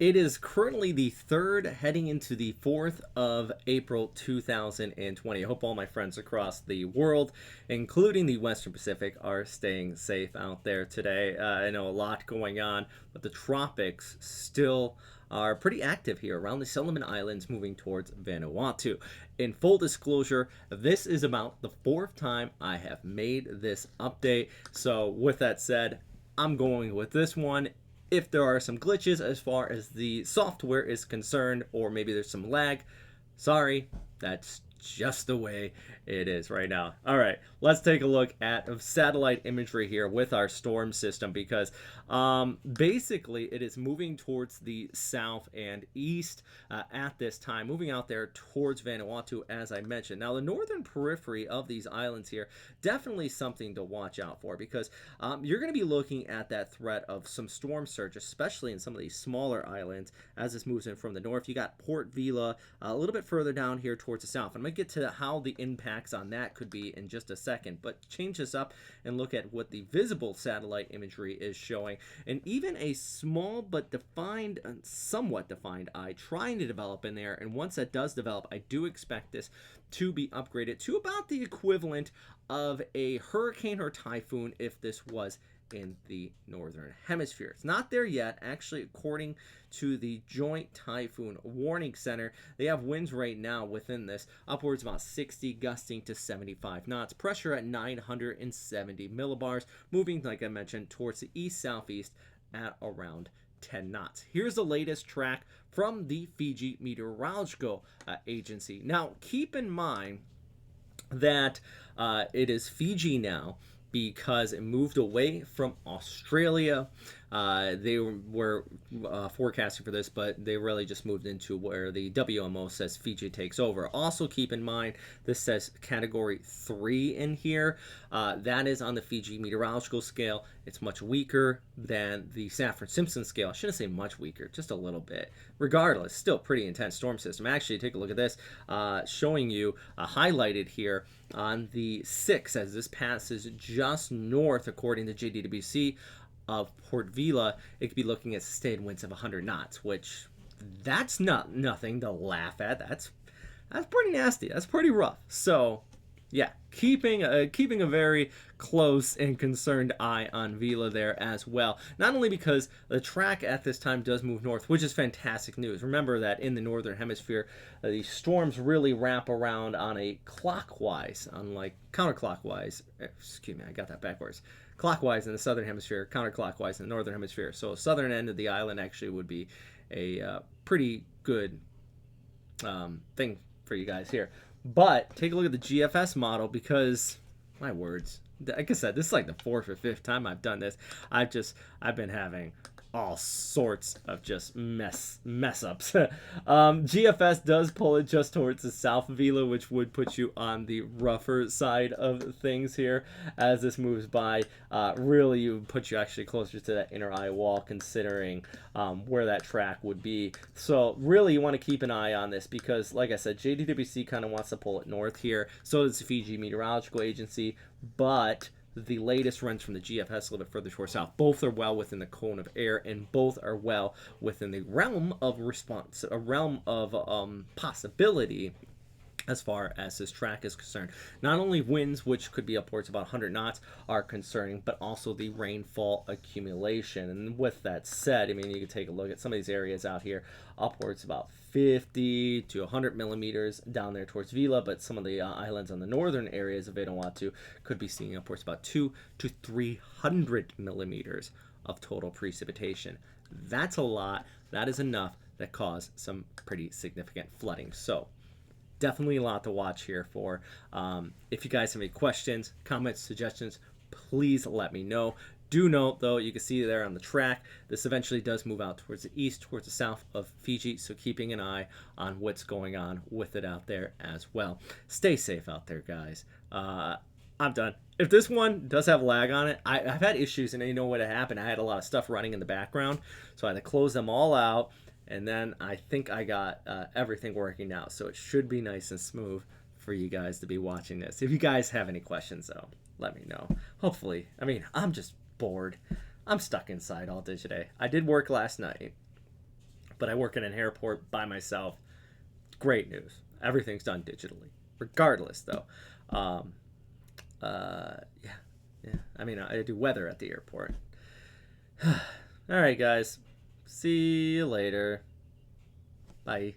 It is currently the 3rd, heading into the 4th of April 2020. I hope all my friends across the world, including the Western Pacific, are staying safe out there today. I know a lot going on, but the tropics still are pretty active here around the Solomon Islands moving towards Vanuatu. In full disclosure, this is about the 4th time I have made this update. So with that said, I'm going with this one. If there are some glitches as far as the software is concerned, or maybe there's some lag, sorry, that's just the way it is right now. All right, let's take a look at satellite imagery here with our storm system, because basically it is moving towards the south and east at this time, moving out there towards Vanuatu, as I mentioned. Now, the northern periphery of these islands here, definitely something to watch out for, because you're going to be looking at that threat of some storm surge, especially in some of these smaller islands as this moves in from the north. You got Port Vila a little bit further down here towards the south. I'm going to get to how the impacts on that could be in just a second, but change this up and look at what the visible satellite imagery is showing. And even a small but defined, somewhat defined eye trying to develop in there. And once that does develop, I do expect this to be upgraded to about the equivalent of a hurricane or typhoon if this was in the northern hemisphere. It's not there yet. Actually, according to the Joint Typhoon Warning Center, they have winds right now within this upwards about 60, gusting to 75 knots. Pressure at 970 millibars, moving, like I mentioned, towards the east-southeast at around 10 knots. Here's the latest track from the Fiji Meteorological Agency. Now, keep in mind that it is Fiji now, because it moved away from Australia. They were forecasting for this, but they really just moved into where the WMO says Fiji takes over. Also, keep in mind, this says Category 3 in here. That is on the Fiji meteorological scale. It's much weaker than the Saffir-Simpson scale. I shouldn't say much weaker, just a little bit. Regardless, still pretty intense storm system. Actually, take a look at this, showing you highlighted here on the 6th as this passes just north, according to JDWC, of Port Vila. It could be looking at sustained winds of 100 knots, which that's not nothing to laugh at. That's pretty nasty. That's pretty rough. So yeah, keeping a very close and concerned eye on Vila there as well. Not only because the track at this time does move north, which is fantastic news. Remember that in the northern hemisphere, the storms really wrap around on a clockwise, unlike counterclockwise. Excuse me, I got that backwards. Clockwise in the southern hemisphere, counterclockwise in the northern hemisphere. So southern end of the island actually would be a pretty good thing for you guys here. But take a look at the GFS model, because my words, like I said, this is like the 4th or 5th time I've done this. I've been having all sorts of just mess ups. GFS does pull it just towards the south of Vila, which would put you on the rougher side of things here as this moves by. Really, it would put you actually closer to that inner eye wall, considering where that track would be. So really, you want to keep an eye on this, because like I said, JDWC kind of wants to pull it north here. So does the Fiji Meteorological Agency, but the latest runs from the GFS a little bit further towards south. Both are well within the cone of air, and both are well within the realm of response, a realm of possibility as far as this track is concerned. Not only winds, which could be upwards about 100 knots, are concerning, but also the rainfall accumulation. And with that said, I mean, you can take a look at some of these areas out here, upwards about 50 to 100 millimeters down there towards Vila, but some of the islands on the northern areas of Vanuatu could be seeing upwards about 2 to 300 millimeters of total precipitation. That's a lot. That is enough that cause some pretty significant flooding. So definitely a lot to watch here for. If you guys have any questions, comments, suggestions, please let me know. Do note, though, you can see there on the track, this eventually does move out towards the east, towards the south of Fiji, so keeping an eye on what's going on with it out there as well. Stay safe out there, guys. I'm done. If this one does have lag on it, I've had issues, and you know what happened. I had a lot of stuff running in the background, so I had to close them all out, and then I think I got everything working now, so it should be nice and smooth for you guys to be watching this. If you guys have any questions, though, let me know. Hopefully, I mean, I'm just bored. I'm stuck inside all day today. I did work last night, but I work in an airport by myself. Great news. Everything's done digitally. Regardless, though. Um, yeah. Yeah. I mean, I do weather at the airport. All right, guys. See you later. Bye.